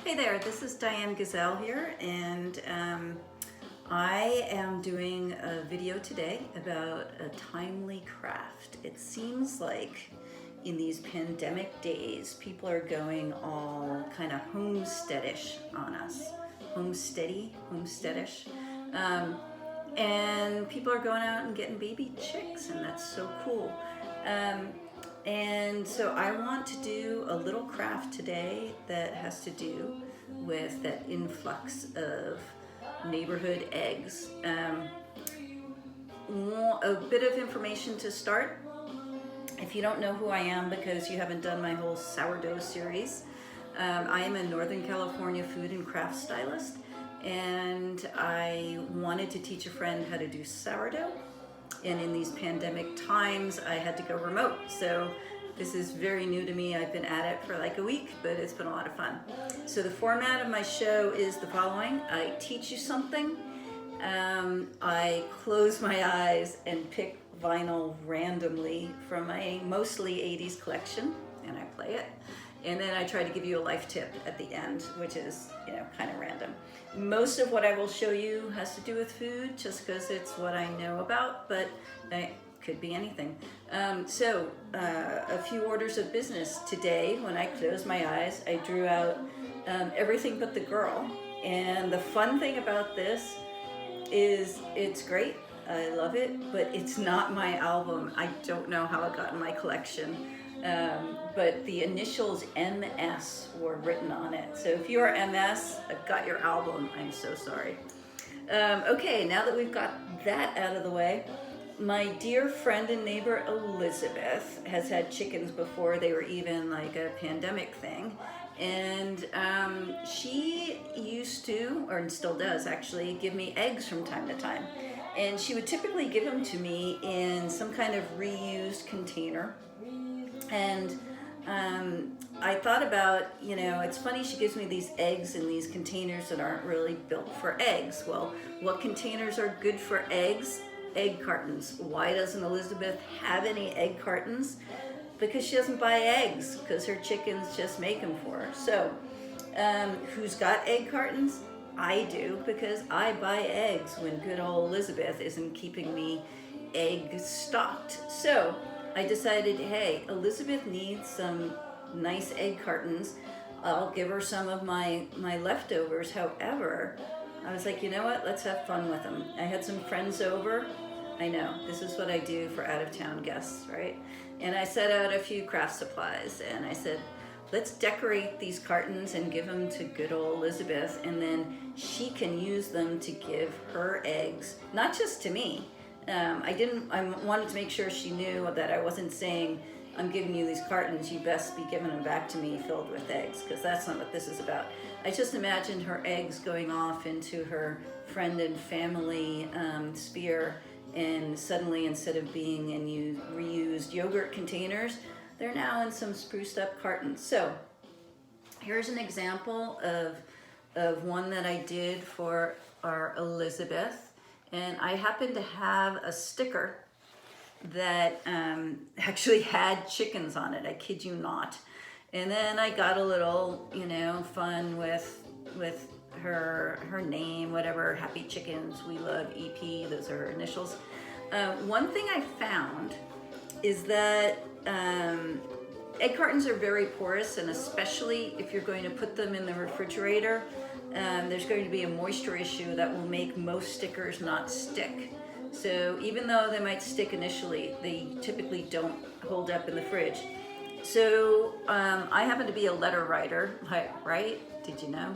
Hey there, this is Diane Gazelle here, and I am doing a video today about a timely craft. It seems like in these pandemic days, people are going all kind of homesteadish on us. Homesteadish. And people are going out and getting baby chicks, and that's so cool. And so I want to do a little craft today that has to do with that influx of neighborhood eggs. A bit of information to start. If you don't know who I am because you haven't done my whole sourdough series, I am a Northern California food and craft stylist, and I wanted to teach a friend how to do sourdough. And in these pandemic times, I had to go remote. So this is very new to me. I've been at it for like a week, but it's been a lot of fun. So the format of my show is the following. I teach you something. I close my eyes and pick vinyl randomly from my mostly 80s collection, and I play it. And then I try to give you a life tip at the end, which is, kind of random. Most of what I will show you has to do with food, just because it's what I know about, but it could be anything. So a few orders of business today. When I closed my eyes, I drew out everything but the girl. And the fun thing about this is it's great. I love it, but it's not my album. I don't know how it got in my collection. But the initials MS were written on it. So if you are MS, I've got your album. I'm so sorry. Okay, now that we've got that out of the way, my dear friend and neighbor Elizabeth has had chickens before they were even like a pandemic thing. And she used to, or still does actually, give me eggs from time to time. And she would typically give them to me in some kind of reused container. And I thought about, it's funny she gives me these eggs in these containers that aren't really built for eggs. Well, what containers are good for eggs? Egg cartons. Why doesn't Elizabeth have any egg cartons? Because she doesn't buy eggs, because her chickens just make them for her. So, who's got egg cartons? I do, because I buy eggs when good old Elizabeth isn't keeping me egg stocked. So, I decided, hey, Elizabeth needs some nice egg cartons. I'll give her some of my leftovers. However, I was like, you know what? Let's have fun with them. I had some friends over. I know, this is what I do for out-of-town guests, right? And I set out a few craft supplies, and I said, let's decorate these cartons and give them to good old Elizabeth, and then she can use them to give her eggs, not just to me. I wanted to make sure she knew that I wasn't saying, I'm giving you these cartons, you best be giving them back to me filled with eggs, because that's not what this is about. I just imagined her eggs going off into her friend and family sphere, and suddenly, instead of being in reused yogurt containers, they're now in some spruced up cartons. So here's an example of one that I did for our Elizabeth. And I happen to have a sticker that actually had chickens on it. I kid you not. And then I got a little, fun with her name, whatever. Happy Chickens, We Love EP. Those are her initials. One thing I found is that egg cartons are very porous, and especially if you're going to put them in the refrigerator, there's going to be a moisture issue that will make most stickers not stick. So even though they might stick initially, they typically don't hold up in the fridge. So I happen to be a letter writer, right? Did you know?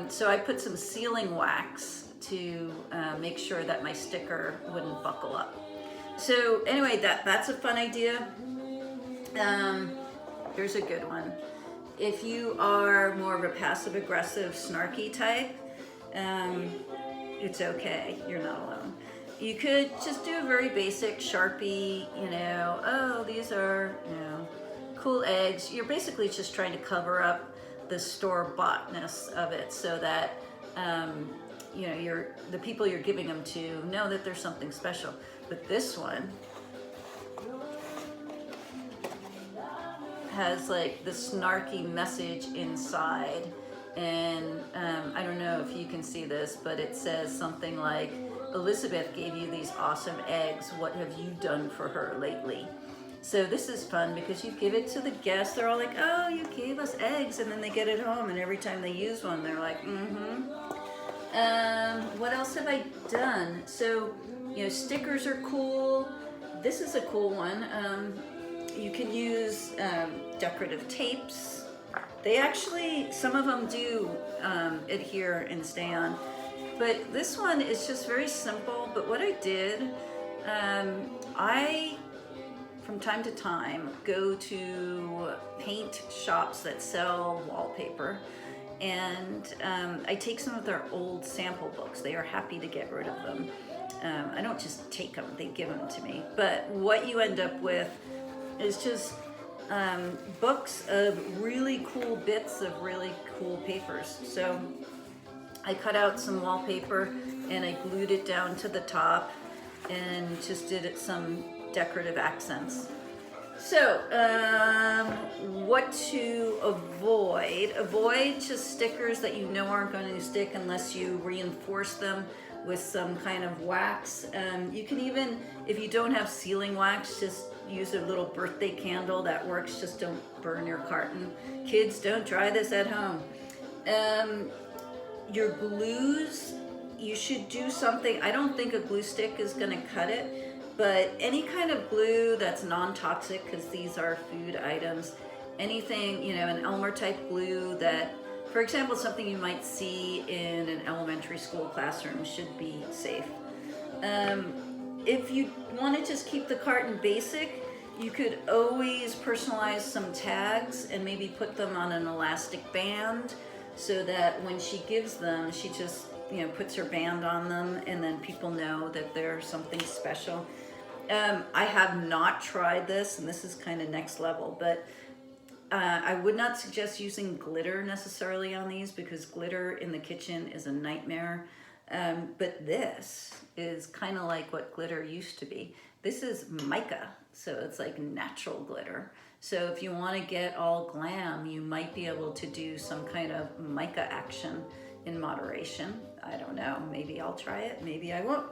So I put some sealing wax to make sure that my sticker wouldn't buckle up. So anyway, that's a fun idea. Here's a good one. If you are more of a passive-aggressive, snarky type, it's okay. You're not alone. You could just do a very basic Sharpie, oh, these are, cool eggs. You're basically just trying to cover up the store-boughtness of it so that, the people you're giving them to know that there's something special. But this one has like the snarky message inside, And I don't know if you can see this, but it says something like, Elizabeth gave you these awesome eggs. What have you done for her lately? So this is fun because you give it to the guests. They're all like, oh, you gave us eggs. And then they get it home, and every time they use one, they're like, mm-hmm. What else have I done? So, stickers are cool. This is a cool one. You can use decorative tapes. They actually, some of them do adhere and stay on. But this one is just very simple. But what I did, I, from time to time, go to paint shops that sell wallpaper. And I take some of their old sample books. They are happy to get rid of them. I don't just take them, they give them to me. But what you end up with is just books of really cool bits of really cool papers. So I cut out some wallpaper and I glued it down to the top and just did it some decorative accents. So, what to avoid? Avoid just stickers that you know aren't going to stick unless you reinforce them with some kind of wax. You can even, if you don't have sealing wax, just use a little birthday candle. That works. Just don't burn your carton. Kids, don't try this at home. Your glues, you should do something. I don't think a glue stick is going to cut it. But any kind of glue that's non-toxic, because these are food items, anything, an Elmer type glue that, for example, something you might see in an elementary school classroom should be safe. If you want to just keep the carton basic, you could always personalize some tags and maybe put them on an elastic band so that when she gives them, she just puts her band on them and then people know that they're something special. I have not tried this, and this is kind of next level, but I would not suggest using glitter necessarily on these because glitter in the kitchen is a nightmare. But this is kind of like what glitter used to be. This is mica, so it's like natural glitter. So if you want to get all glam, you might be able to do some kind of mica action in moderation. I don't know, maybe I'll try it, maybe I won't.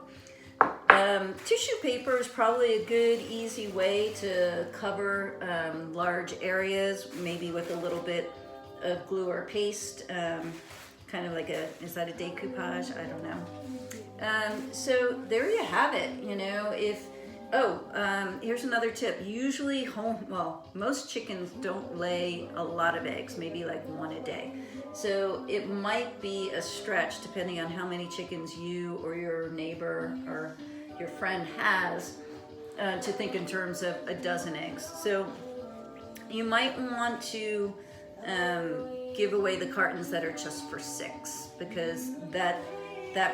Tissue paper is probably a good, easy way to cover large areas, maybe with a little bit of glue or paste, kind of like is that a decoupage? I don't know. So there you have it, here's another tip. Usually most chickens don't lay a lot of eggs, maybe like one a day. So it might be a stretch depending on how many chickens you or your neighbor or your friend has to think in terms of a dozen eggs. So you might want to give away the cartons that are just for 6 because that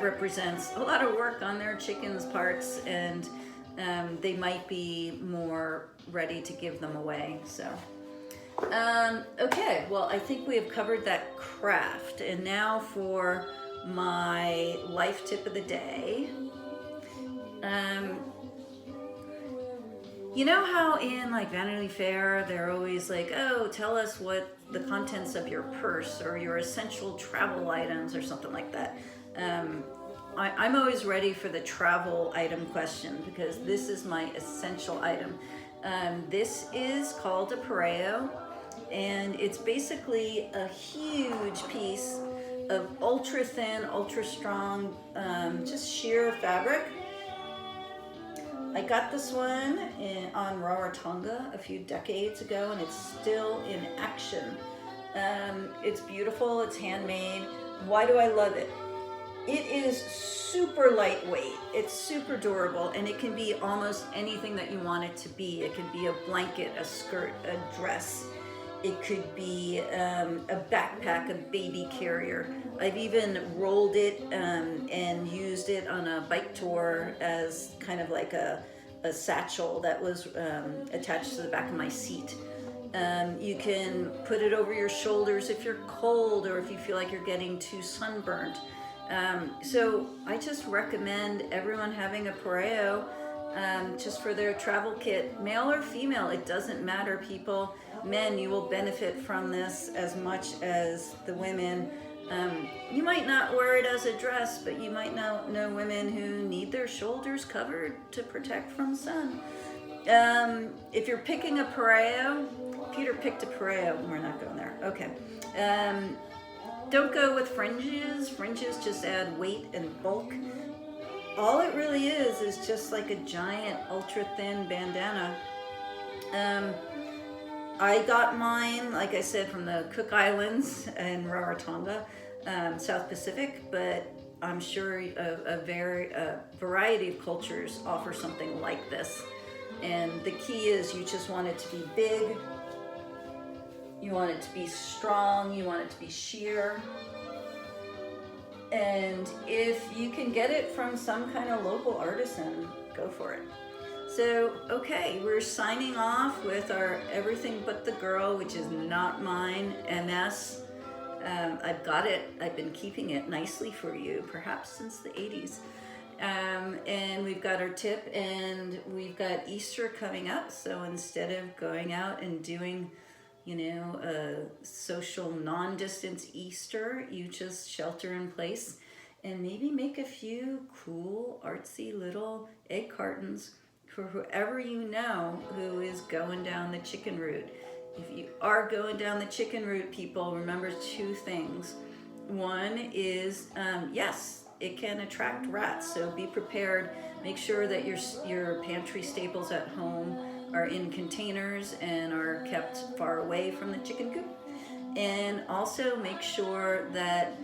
represents a lot of work on their chickens' parts and they might be more ready to give them away. So okay, well, I think we have covered that craft. And now for my life tip of the day. You know how in like Vanity Fair, they're always like, oh, tell us what the contents of your purse or your essential travel items or something like that. I'm always ready for the travel item question because this is my essential item. This is called a pareo, and it's basically a huge piece of ultra thin, ultra strong, just sheer fabric. I got this one on Rarotonga a few decades ago, and it's still in action. It's beautiful, it's handmade. Why do I love it? It is super lightweight, it's super durable, and it can be almost anything that you want it to be. It could be a blanket, a skirt, a dress. It could be a backpack, a baby carrier. I've even rolled it and used it on a bike tour as kind of like a satchel that was attached to the back of my seat. You can put it over your shoulders if you're cold or if you feel like you're getting too sunburned. So I just recommend everyone having a pareo. just for their travel kit, male or female, it doesn't matter, people. Men, you will benefit from this as much as the women. You might not wear it as a dress, but you might know women who need their shoulders covered to protect from sun. If you're picking a pareo, Peter picked a pareo. We're not going there. Okay. Don't go with fringes. Fringes just add weight and bulk. All it really is just like a giant ultra thin bandana. I got mine, like I said, from the Cook Islands and Rarotonga, South Pacific, but I'm sure a variety of cultures offer something like this. And the key is you just want it to be big, you want it to be strong, you want it to be sheer. And if you can get it from some kind of local artisan, go for it. So, okay, we're signing off with our Everything But the Girl, which is not mine, MS. I've got it, I've been keeping it nicely for you, perhaps since the 80s. And we've got our tip, and we've got Easter coming up. So instead of going out and doing, a social non-distance Easter, you just shelter in place and maybe make a few cool, artsy little egg cartons for whoever you know who is going down the chicken route. If you are going down the chicken route, people, remember two things. One is, yes, it can attract rats, so be prepared. Make sure that your pantry staples at home are in containers and are kept far away from the chicken coop. And also make sure that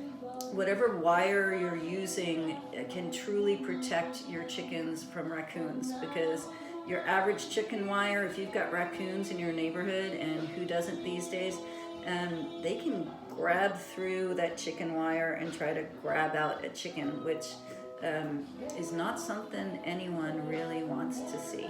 whatever wire you're using can truly protect your chickens from raccoons, because your average chicken wire, if you've got raccoons in your neighborhood, and who doesn't these days, they can grab through that chicken wire and try to grab out a chicken, which is not something anyone really wants to see.